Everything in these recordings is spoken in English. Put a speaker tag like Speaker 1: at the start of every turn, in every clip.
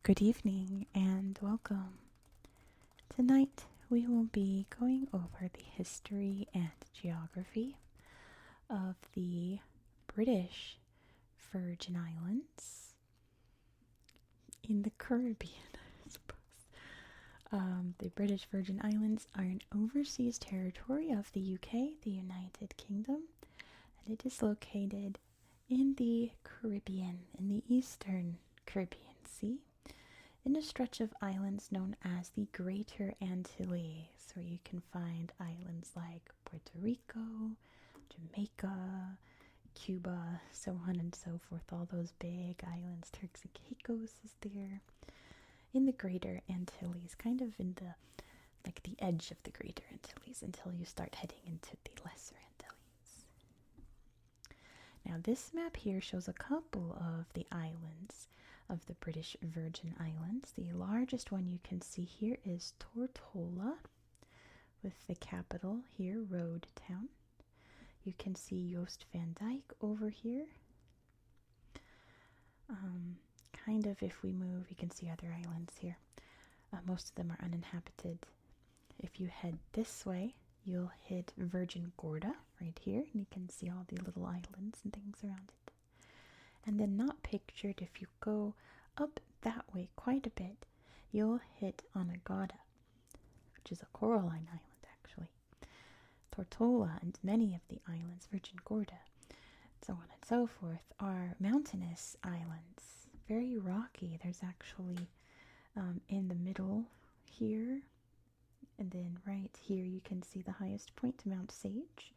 Speaker 1: Good evening and welcome. Tonight we will be going over the history and geography of the British Virgin Islands in the Caribbean, I suppose. The British Virgin Islands are an overseas territory of the UK, the United Kingdom, and it is located in the Caribbean, in the eastern Caribbean Sea, in a stretch of islands known as the Greater Antilles, where you can find islands like Puerto Rico, Jamaica, Cuba, so on and so forth. All those big islands. Turks and Caicos is there. In the Greater Antilles, kind of in the edge of the Greater Antilles until you start heading into the Lesser Antilles. Now this map here shows a couple of the islands of the British Virgin Islands. The largest one you can see here is Tortola, with the capital here, Road Town. You can see Joost van Dyke over here. Kind of if we move, you can see other islands here. Most of them are uninhabited. If you head this way, you'll hit Virgin Gorda right here, and you can see all the little islands and things around it. And then not pictured, if you go up that way quite a bit, you'll hit Anegada, which is a coralline island actually. Tortola and many of the islands, Virgin Gorda, so on and so forth, are mountainous islands. Very rocky. There's actually in the middle here, and then right here you can see the highest point, Mount Sage.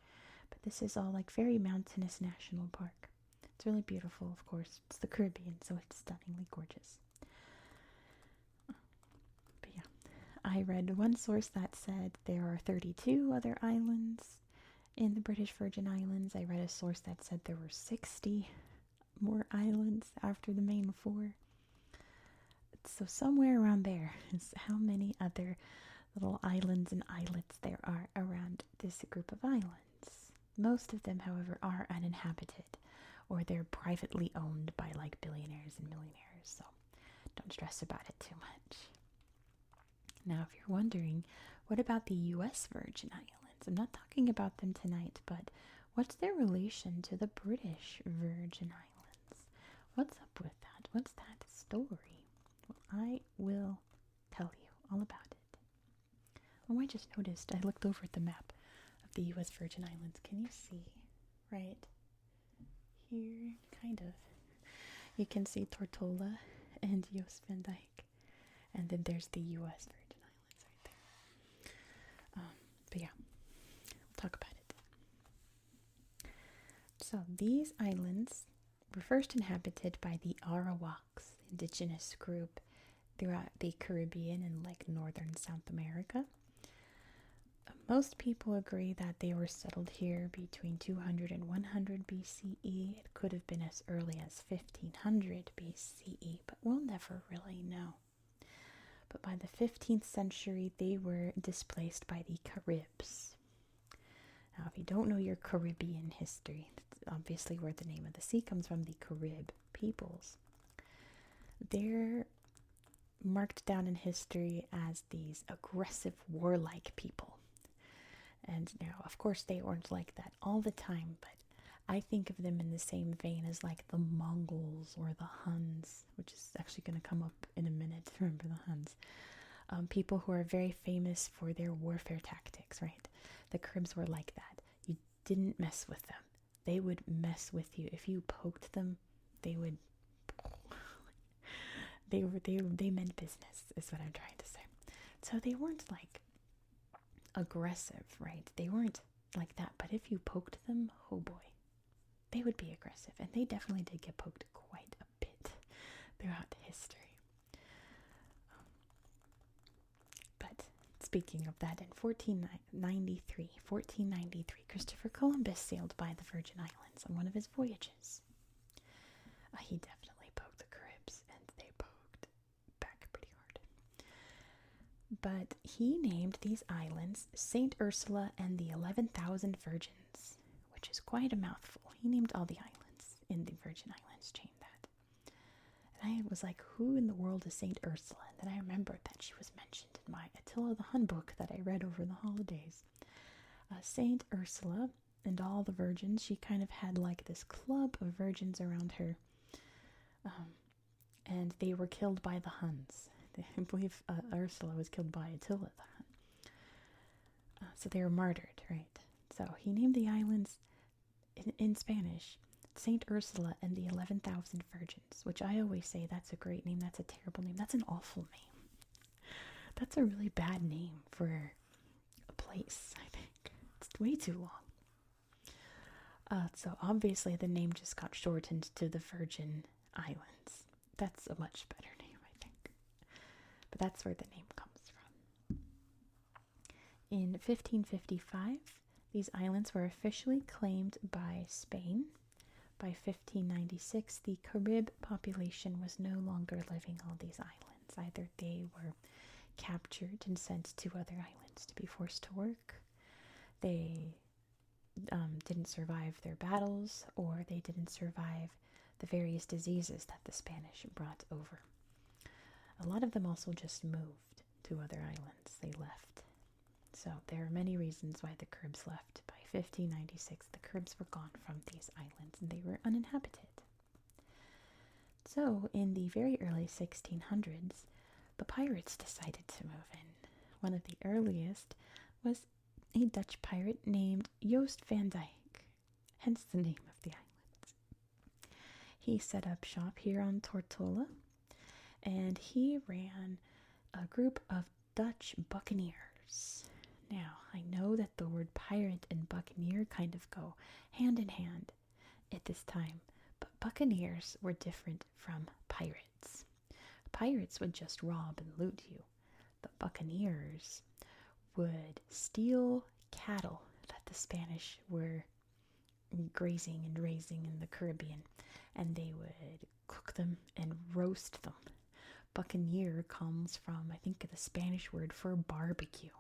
Speaker 1: But this is all like very mountainous national park. It's really beautiful, of course. It's the Caribbean, so it's stunningly gorgeous. But yeah, I read one source that said there are 32 other islands in the British Virgin Islands. I read a source that said there were 60 more islands after the main 4. So somewhere around there is how many other little islands and islets there are around this group of islands. Most of them, however, are uninhabited, or they're privately owned by like billionaires and millionaires, so don't stress about it too much. Now, if you're wondering, what about the US Virgin Islands? I'm not talking about them tonight, but what's their relation to the British Virgin Islands? What's up with that? What's that story? Well, I will tell you all about it. Oh, I just noticed, I looked over at the map of the US Virgin Islands. Can you see? Right here, kind of. You can see Tortola and Joost van Dyke. And then there's the US Virgin Islands right there. But yeah, we'll talk about it. So these islands were first inhabited by the Arawaks, indigenous group throughout the Caribbean and like northern South America. Most people agree that they were settled here between 200 and 100 BCE. It could have been as early as 1500 BCE, but we'll never really know. But by the 15th century, they were displaced by the Caribs. Now, if you don't know your Caribbean history, that's obviously where the name of the sea comes from, the Carib peoples. They're marked down in history as these aggressive, warlike people. And now, of course, they weren't like that all the time, but I think of them in the same vein as like the Mongols or the Huns, which is actually going to come up in a minute. Remember the Huns. People who are very famous for their warfare tactics, right? The Caribs were like that. You didn't mess with them. They would mess with you. If you poked them, they would... They meant business, is what I'm trying to say. So they weren't like aggressive, right? They weren't like that. But if you poked them, oh boy, they would be aggressive. And they definitely did get poked quite a bit throughout history. But speaking of that, in 1493, Christopher Columbus sailed by the Virgin Islands on one of his voyages. He definitely poked the Caribs, and they poked back pretty hard. But he named these islands St. Ursula and the 11,000 Virgins, which is quite a mouthful. He named all the islands in the Virgin Islands chain that. And I was like, who in the world is Saint Ursula? And then I remembered that she was mentioned in my Attila the Hun book that I read over the holidays. Saint Ursula and all the virgins, she kind of had like this club of virgins around her. And they were killed by the Huns. I believe Ursula was killed by Attila the Hun. So they were martyred, right? So he named the islands in Spanish Saint Ursula and the 11,000 Virgins, which I always say that's a great name. That's a terrible name. That's an awful name. That's a really bad name for a place, I think. It's way too long. So obviously the name just got shortened to the Virgin Islands. That's a much better name, I think. But that's where the name comes from. In 1555, these islands were officially claimed by Spain. By 1596, the Carib population was no longer living on these islands. Either they were captured and sent to other islands to be forced to work, they didn't survive their battles, or they didn't survive the various diseases that the Spanish brought over. A lot of them also just moved to other islands. They left. So there are many reasons why the Caribs left. By 1596, the Caribs were gone from these islands and they were uninhabited. So in the very early 1600s, the pirates decided to move in. One of the earliest was a Dutch pirate named Joost van Dyke, hence the name of the island. He set up shop here on Tortola, and he ran a group of Dutch buccaneers. Now, I know that the word pirate and buccaneer kind of go hand in hand at this time, but buccaneers were different from pirates. Pirates would just rob and loot you, but buccaneers would steal cattle that the Spanish were grazing and raising in the Caribbean, and they would cook them and roast them. Buccaneer comes from, I think, the Spanish word for barbecue.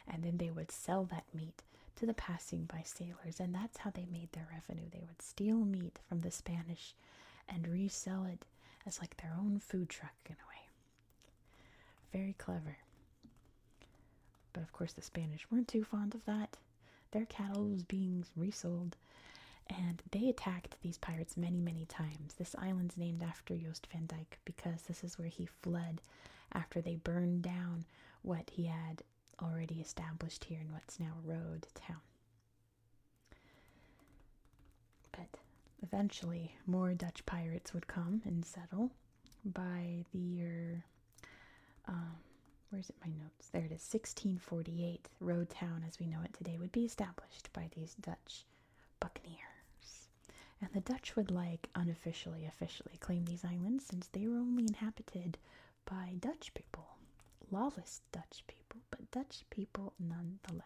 Speaker 1: And then they would sell that meat to the passing by sailors, and that's how they made their revenue. They would steal meat from the Spanish and resell it as like their own food truck in a way. Very clever. But of course the Spanish weren't too fond of that. Their cattle was being resold, and they attacked these pirates many, many times. This island's named after Joost van Dyke because this is where he fled after they burned down what he had already established here in what's now Rode Town. But eventually more Dutch pirates would come and settle. By the year where's it, my notes? There it is, 1648. Rode Town as we know it today would be established by these Dutch buccaneers. And the Dutch would officially claim these islands since they were only inhabited by Dutch people. Lawless Dutch people, but Dutch people nonetheless.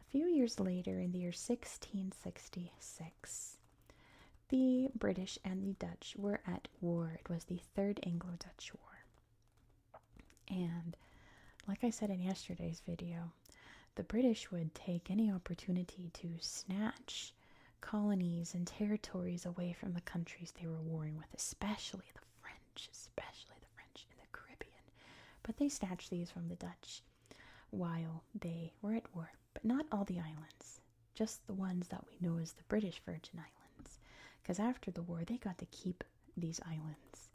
Speaker 1: A few years later, in the year 1666, the British and the Dutch were at war. It was the Third Anglo-Dutch War. And like I said in yesterday's video, the British would take any opportunity to snatch colonies and territories away from the countries they were warring with, especially the French in the Caribbean. But they snatched these from the Dutch while they were at war. But not all the islands, just the ones that we know as the British Virgin Islands. Because after the war, they got to keep these islands,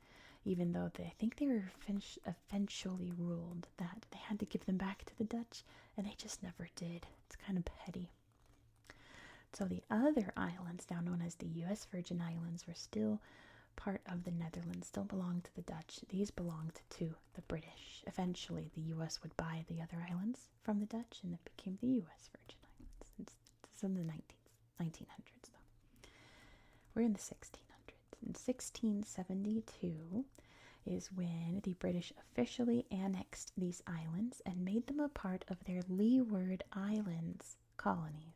Speaker 1: even though I think they were eventually ruled that they had to give them back to the Dutch, and they just never did. It's kind of petty. So the other islands, now known as the U.S. Virgin Islands, were still part of the Netherlands, still belonged to the Dutch. These belonged to the British. Eventually, the U.S. would buy the other islands from the Dutch, and it became the U.S. Virgin Islands. It's in the 1900s, though. We're in the 1600s. In 1672 is when the British officially annexed these islands and made them a part of their Leeward Islands colony.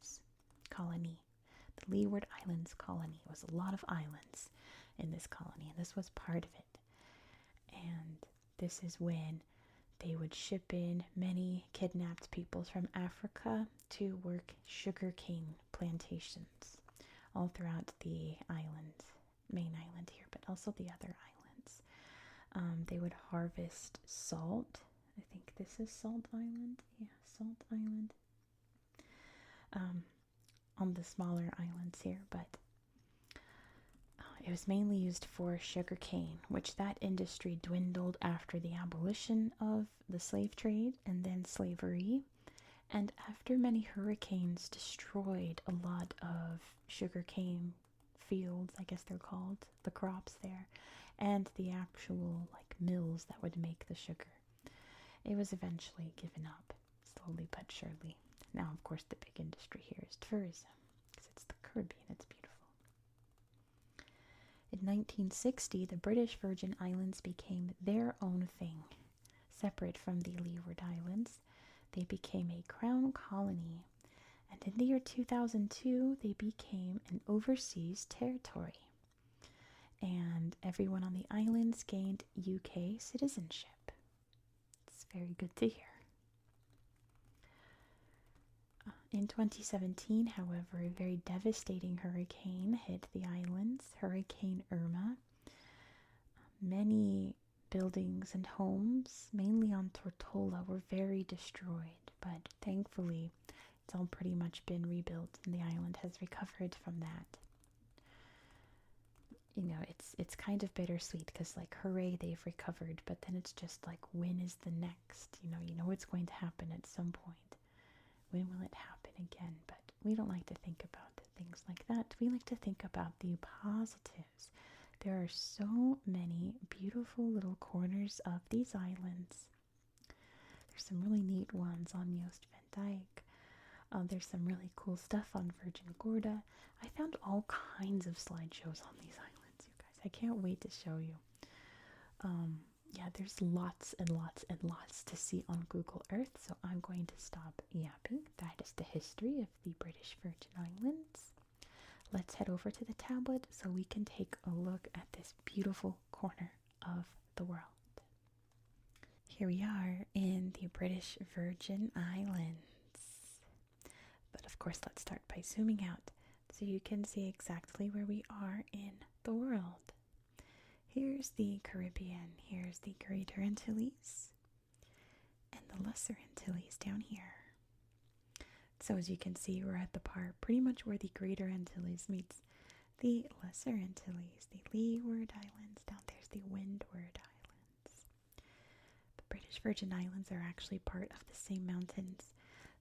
Speaker 1: The Leeward Islands colony. It was a lot of islands in this colony, and this was part of it. And this is when they would ship in many kidnapped peoples from Africa to work sugarcane plantations all throughout the island. main island here, but also the other islands. They would harvest salt. I think this is Salt Island. Yeah, Salt Island. On the smaller islands here, but it was mainly used for sugar cane, which that industry dwindled after the abolition of the slave trade and then slavery. And after many hurricanes destroyed a lot of sugarcane fields, I guess they're called, the crops there, and the actual like mills that would make the sugar, it was eventually given up, slowly but surely. Now, of course, the big industry here is tourism, because it's the Caribbean, it's beautiful. In 1960, the British Virgin Islands became their own thing, separate from the Leeward Islands. They became a crown colony, and in the year 2002, they became an overseas territory. And everyone on the islands gained UK citizenship. It's very good to hear. In 2017, however, a very devastating hurricane hit the islands, Hurricane Irma. Many buildings and homes, mainly on Tortola, were very destroyed, but thankfully it's all pretty much been rebuilt and the island has recovered from that. You know, it's kind of bittersweet because, like, hooray, they've recovered, but then it's just like, when is the next? You know it's going to happen at some point. When will it happen again? But we don't like to think about things like that. We like to think about the positives. There are so many beautiful little corners of these islands. There's some really neat ones on Joost van Dyke. There's some really cool stuff on Virgin Gorda. I found all kinds of slideshows on these islands, you guys. I can't wait to show you. Yeah, there's lots and lots and lots to see on Google Earth, so I'm going to stop yapping. That is the history of the British Virgin Islands. Let's head over to the tablet so we can take a look at this beautiful corner of the world. Here we are in the British Virgin Islands. But of course, let's start by zooming out so you can see exactly where we are in the world. Here's the Caribbean, here's the Greater Antilles, and the Lesser Antilles down here. So as you can see, we're at the part pretty much where the Greater Antilles meets the Lesser Antilles, the Leeward Islands. Down there's the Windward Islands. The British Virgin Islands are actually part of the same mountains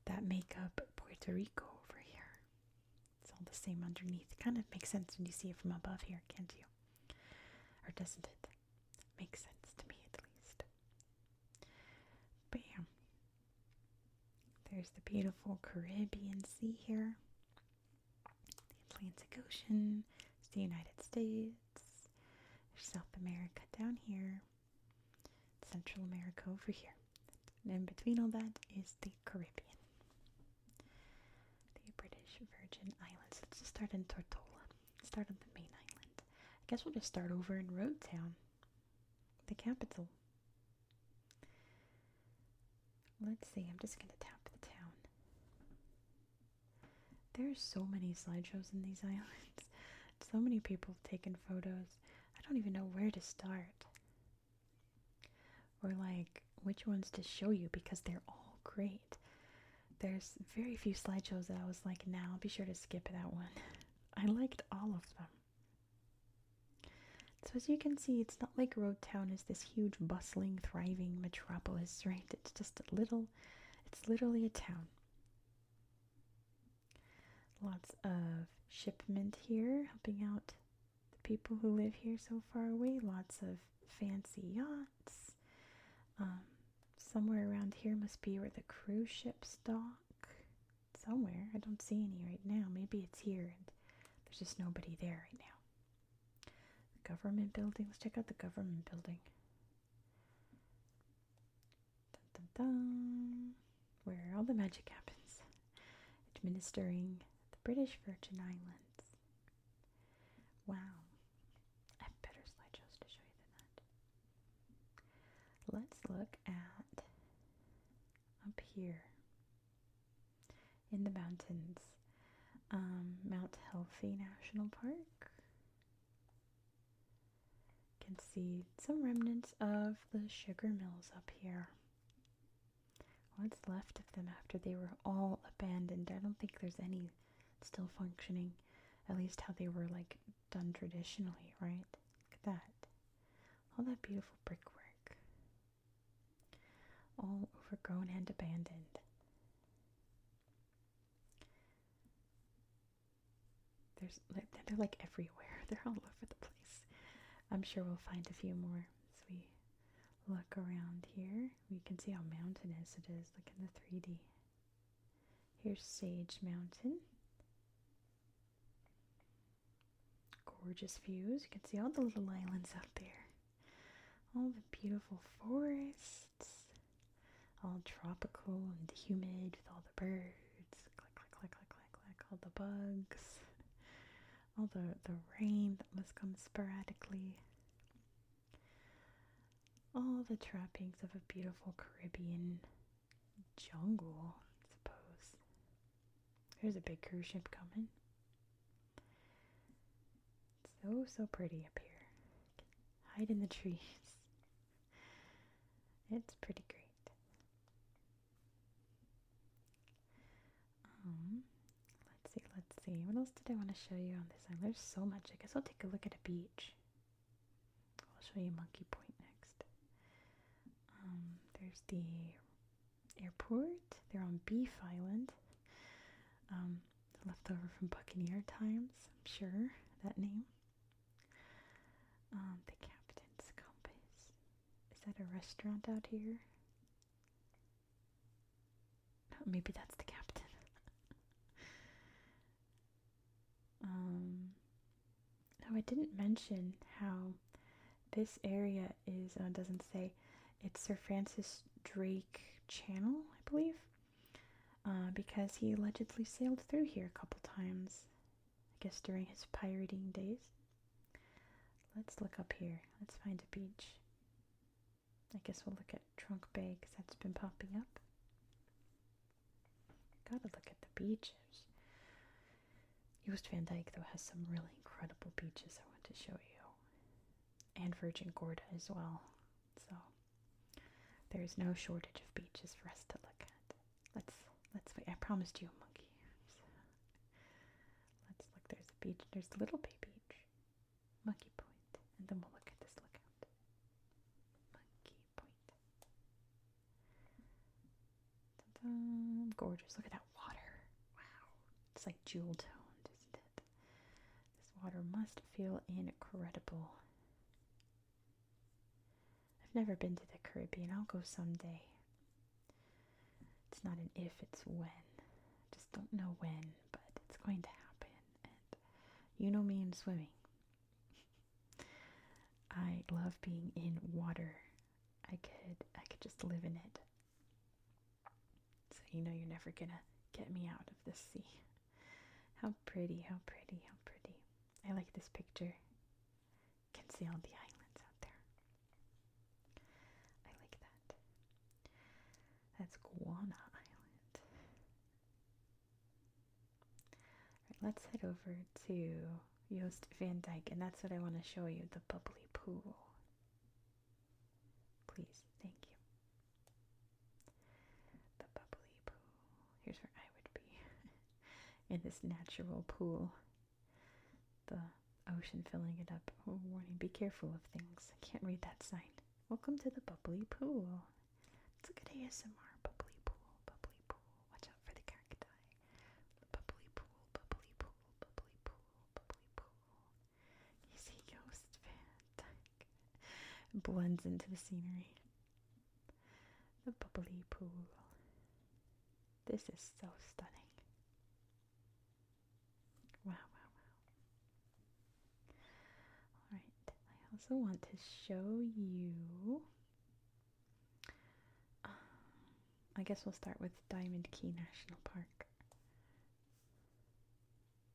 Speaker 1: that make up Puerto Rico over here. It's all the same underneath. It kind of makes sense when you see it from above here, can't you? Or doesn't it? Makes sense to me, at least. Bam. There's the beautiful Caribbean Sea here. The Atlantic Ocean. It's the United States. There's South America down here. Central America over here. And in between all that is the Caribbean. The British Virgin Islands. Let's just start in Tortola. Start on the main island. I guess we'll just start over in Road Town, the capital. Let's see, I'm just going to tap the town. There's so many slideshows in these islands. So many people have taken photos. I don't even know where to start. Or like, which ones to show you because they're all great. There's very few slideshows that I was like, nah, I'll be sure to skip that one. I liked all of them. So as you can see, it's not like Road Town is this huge, bustling, thriving metropolis, right? It's just it's literally a town. Lots of shipment here, helping out the people who live here so far away. Lots of fancy yachts. Somewhere around here must be where the cruise ships dock. Somewhere. I don't see any right now. Maybe it's here and there's just nobody there right now. Government building. Let's check out the government building. Dun, dun, dun. Where all the magic happens. Administering the British Virgin Islands. Wow. I have better slideshows to show you than that. Let's look at up here in the mountains. Mount Healthy National Park. can see some remnants of the sugar mills up here. What's left of them after they were all abandoned? I don't think there's any still functioning, at least how they were like done traditionally, right? Look at that. All that beautiful brickwork. All overgrown and abandoned. They're like everywhere. They're all over the place. I'm sure we'll find a few more as we look around here. We can see how mountainous it is. Look in the 3D. Here's Sage Mountain. Gorgeous views. You can see all the little islands out there. All the beautiful forests. All tropical and humid with all the birds. Click, click, click, click, click, click. All the bugs. All the rain that must come sporadically. All the trappings of a beautiful Caribbean jungle, I suppose. There's a big cruise ship coming. So pretty up here. Hide in the trees. It's pretty great. Let's see. What else did I want to show you on this island? There's so much. I guess I'll take a look at a beach. I'll show you Monkey Point next. There's the airport. They're on Beef Island. Left over from Buccaneer times, I'm sure, that name. The Captain's Compass. Is that a restaurant out here? No, maybe that's the captain. No, I didn't mention how this area is, doesn't say, it's Sir Francis Drake Channel, I believe, because he allegedly sailed through here a couple times, I guess during his pirating days. Let's look up here. Let's find a beach. I guess we'll look at Trunk Bay because that's been popping up. Gotta look at the beaches. Joost Van Dyke, though, has some really incredible beaches I want to show you. And Virgin Gorda as well. So, there's no shortage of beaches for us to look at. Let's wait. I promised you a monkey. So, let's look. There's a beach. There's Little Bay Beach. Monkey Point. And then we'll look at this lookout. Monkey Point. Ta-da. Gorgeous. Look at that water. Wow. It's like jewel toned, isn't it? This water must feel incredible. I've never been to the Caribbean. I'll go someday. It's not an if, it's when. Just don't know when, but it's going to happen. And you know me in swimming. I love being in water. I could just live in it. So you know you're never gonna get me out of this sea. How pretty, how pretty, how pretty. I like this picture. You can see all the islands out there. I like that. That's Guana Island. Alright, let's head over to Joost Van Dyke, and that's what I want to show you, the bubbly pool. Please, thank you. The bubbly pool. Here's where I would be. In this natural pool. The ocean filling it up. Oh, warning, be careful of things. I can't read that sign. Welcome to the bubbly pool. Let's look at ASMR. Bubbly pool, bubbly pool. Watch out for the cacti. The bubbly pool, bubbly pool, bubbly pool, bubbly pool. You see Joost Van Dyke. Blends into the scenery. The bubbly pool. This is so stunning. Wow, wow, wow. Alright, I also want to show you, I guess we'll start with Diamond Key National Park.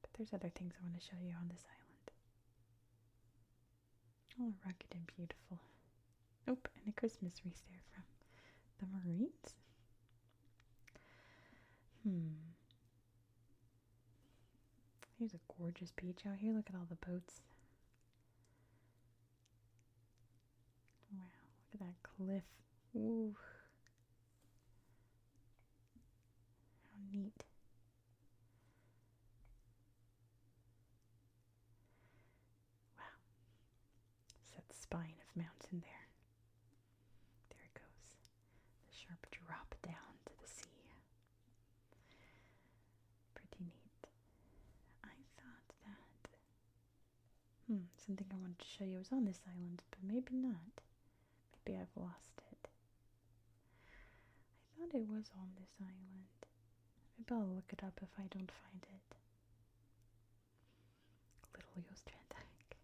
Speaker 1: But there's other things I want to show you on this island. All rugged and beautiful. Oh, and a Christmas wreath there from the Marines. Here's a gorgeous beach out here. Look at all the boats. Look at that cliff. Ooh. How neat. Wow. It's that spine of mountain there. There it goes. The sharp drop down to the sea. Pretty neat. I thought that something I wanted to show you was on this island, but maybe not. Maybe I've lost it. I thought it was on this island. Maybe I'll look it up if I don't find it. Little Joost van Dyke.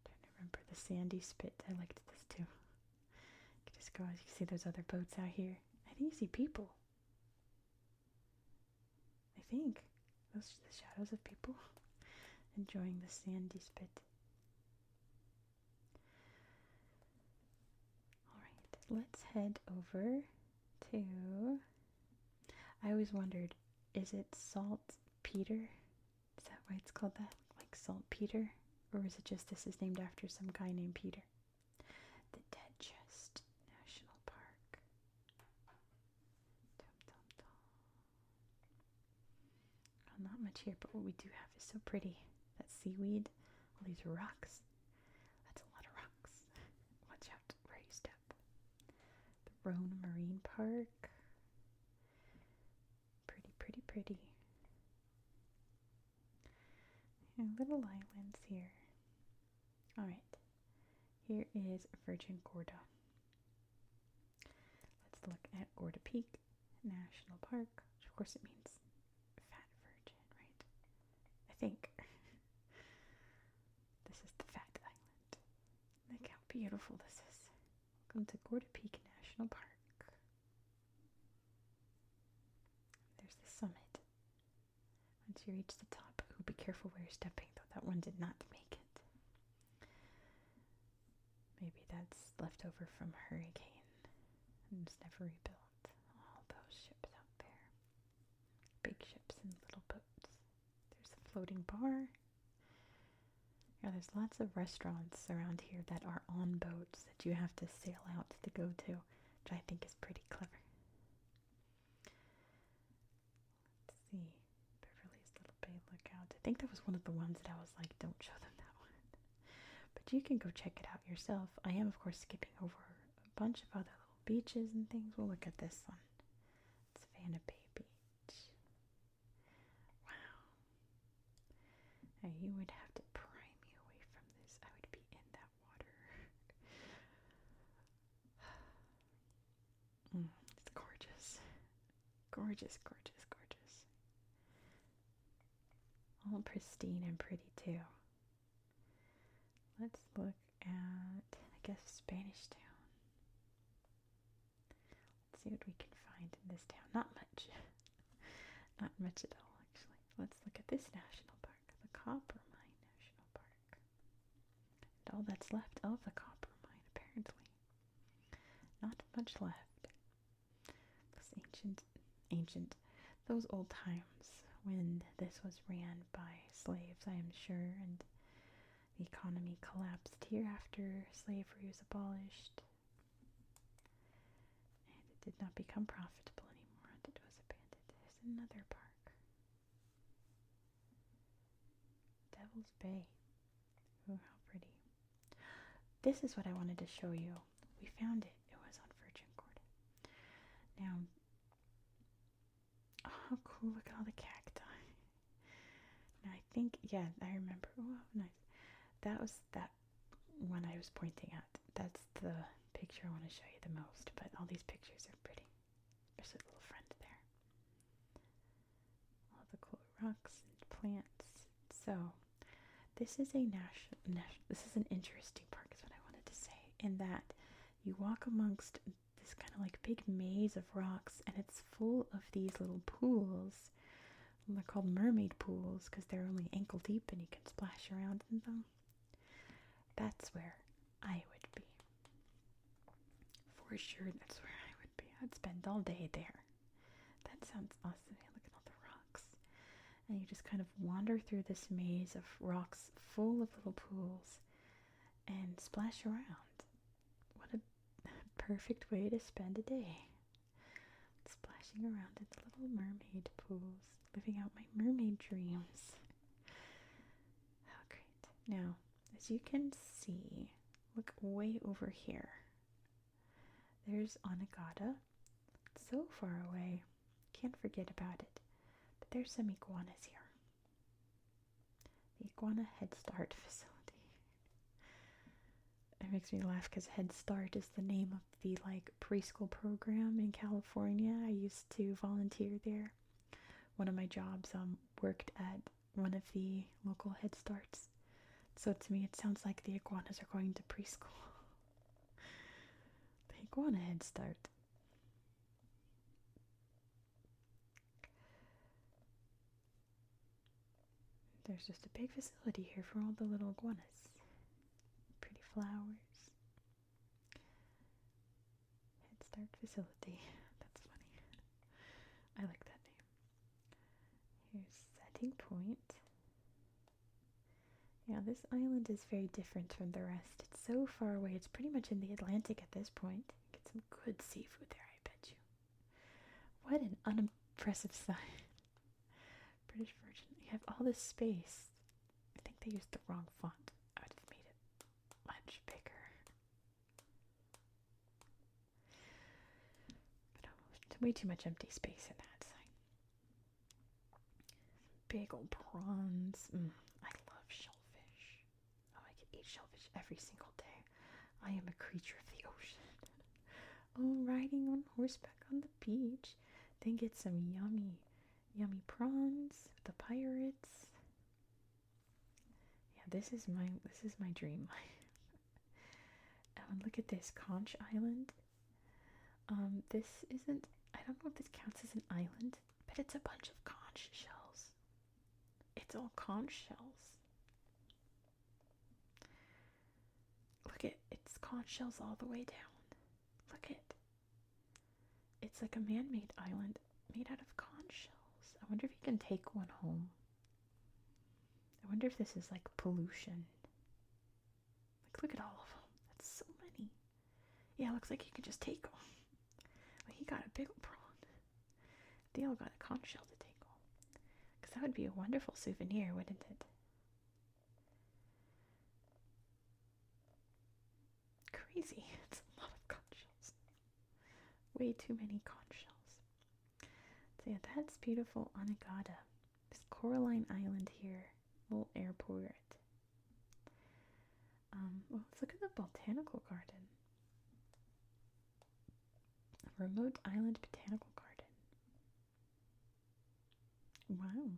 Speaker 1: Trying to remember the sandy spit. I liked this too. You can just go out. You can see those other boats out here. I think you see people. I think. Those are the shadows of people enjoying the sandy spit. Alright, let's head over to... I always wondered, is it saltpeter? Is that why it's called that? Like saltpeter? Or is it just this is named after some guy named Peter? The Dead Chest National Park. Dum, dum, dum. Well, not much here, but what we do have is so pretty. That seaweed, all these rocks. That's a lot of rocks. Watch out where you step. The Rhone Marine Park. Pretty, pretty, pretty. And little islands here. Alright. Here is Virgin Gorda. Let's look at Gorda Peak National Park, which of course it means fat virgin, right? I think. This is the fat island. Look how beautiful this is. Welcome to Gorda Peak National Park. There's the summit. Once you reach the top, oh, be careful where you're stepping, though that one did not make it. Maybe that's left over from a hurricane and was never rebuilt. All those ships out there. Big ships and little boats. There's a floating bar. Yeah, there's lots of restaurants around here that are on boats that you have to sail out to go to, which I think is pretty clever. Let's see. Beverly's Little Bay Lookout. I think that was one of the ones that I was like, don't show them that one. But you can go check it out yourself. I am, of course, skipping over a bunch of other little beaches and things. We'll look at this one. It's Vanna Bay Beach. Wow. Now you would have to pry me away from this. I would be in that water. It's gorgeous. Gorgeous, gorgeous, gorgeous. All pristine and pretty too. Let's look at, I guess, Spanish Town. Let's see what we can find in this town. Not much. Not much at all, actually. Let's look at this national park, the Copper Mine National Park. And all that's left of the copper mine, apparently. Not much left. Those those old times when this was ran by slaves, I am sure, and the economy collapsed here after slavery was abolished. And it did not become profitable anymore, and it was abandoned. There's another park. Devil's Bay. Oh, how pretty. This is what I wanted to show you. We found it. It was on Virgin Gorda. Now, oh, how cool. Look at all the cacti. Now, I think, yeah, I remember. Oh, nice. That was that one I was pointing at. That's the picture I want to show you the most. But all these pictures are pretty. There's a little friend there. All the cool rocks and plants. So, this is this is an interesting park, is what I wanted to say. In that you walk amongst this kind of like big maze of rocks, and it's full of these little pools. And they're called mermaid pools because they're only ankle deep and you can splash around in them. That's where I would be. For sure, that's where I would be. I'd spend all day there. That sounds awesome. Look at all the rocks. And you just kind of wander through this maze of rocks full of little pools and splash around. What a perfect way to spend a day. Splashing around in the little mermaid pools, living out my mermaid dreams. How great. Now, as you can see, look way over here. There's Anegada. So far away, can't forget about it. But there's some iguanas here. The Iguana Head Start facility. It makes me laugh because Head Start is the name of the preschool program in California. I used to volunteer there. One of my jobs worked at one of the local Head Starts. So to me it sounds like the iguanas are going to preschool. The Iguana Head Start. There's just a big facility here for all the little iguanas. Pretty flowers. Head Start facility. That's funny. I like that name. Here's Setting Point. Yeah, this island is very different from the rest. It's so far away. It's pretty much in the Atlantic at this point. Get some good seafood there, I bet you. What an unimpressive sign. British Virgin. You have all this space. I think they used the wrong font. I would have made it much bigger. But way too much empty space in that sign. Big old prawns. I love shellfish. Oh, I could eat shellfish every single day. I am a creature of the ocean. Oh, riding on horseback on the beach. Then get some yummy prawns with the pirates. Yeah, this is my dream life. And look at this Conch Island. This isn't. I don't know if this counts as an island, but it's a bunch of conch shells. It's all conch shells. Look at it's conch shells all the way down. Look at. It's like a man-made island made out of conch shells. I wonder if you can take one home. I wonder if this is like pollution. Like, look at all of them. That's so many. Yeah, it looks like you could just take them. Well, he got a big prawn. They all got a conch shell to take home. Because that would be a wonderful souvenir, wouldn't it? Crazy. It's a lot of conch shells. Way too many conch shells. So yeah, that's beautiful Anegada. This Coraline Island here. Little airport. Well, let's look at the botanical garden. A remote island botanical garden. Wow.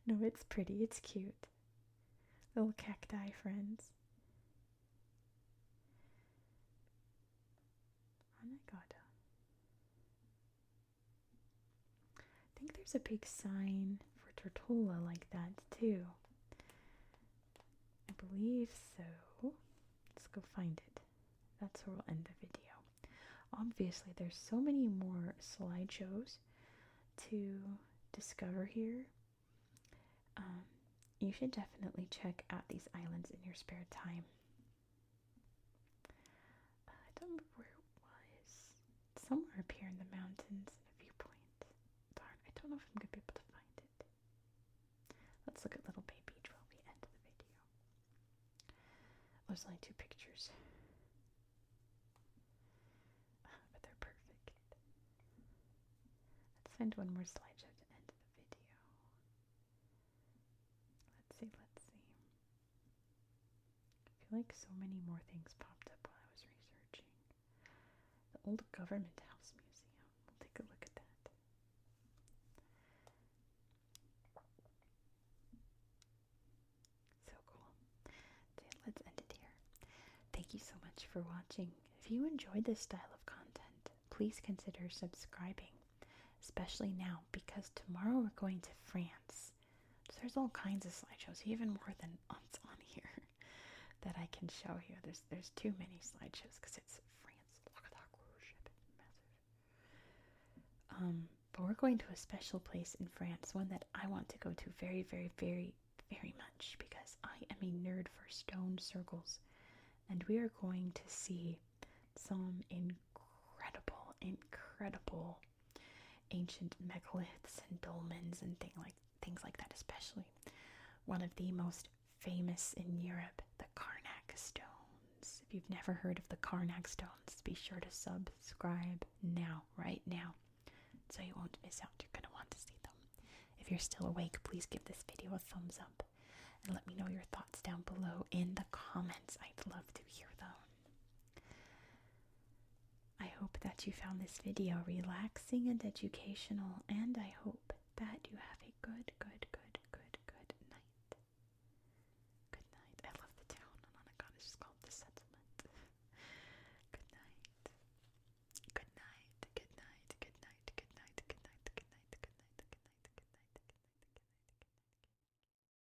Speaker 1: No, it's pretty. It's cute. Little cacti friends. Anegada. I think there's a big sign for Tortola like that too. I believe so. Let's go find it. That's where we'll end the video. Obviously, there's so many more slideshows to discover here. You should definitely check out these islands in your spare time. I don't remember where it was. It's somewhere up here in the mountains in a viewpoint. Darn, I don't know if I'm going to be able to find it. Let's look at Little Bay Beach while we end the video. There's only 2 pictures. But they're perfect. Let's find one more slideshow to end the video. Let's see. I feel like so many more things popped up while I was researching. The old government house museum. We'll take a look at that. So cool. Let's end it here. Thank you so much for watching. If you enjoyed this style of content, please consider subscribing, especially now because tomorrow we're going to France. So there's all kinds of slideshows, even more than on here, that I can show you. There's too many slideshows because it's France. Look at that cruise ship, it's massive. But we're going to a special place in France, one that I want to go to very, very, very, very much because I am a nerd for stone circles. And we are going to see some incredible, incredible ancient megaliths and dolmens and things like that, especially. One of the most famous in Europe, the Karnak stones. If you've never heard of the Karnak stones, be sure to subscribe now, right now, so you won't miss out. You're going to want to see them. If you're still awake, please give this video a thumbs up and let me know your thoughts down below in the comments. I'd love to hear them. I hope that you found this video relaxing and educational, and I hope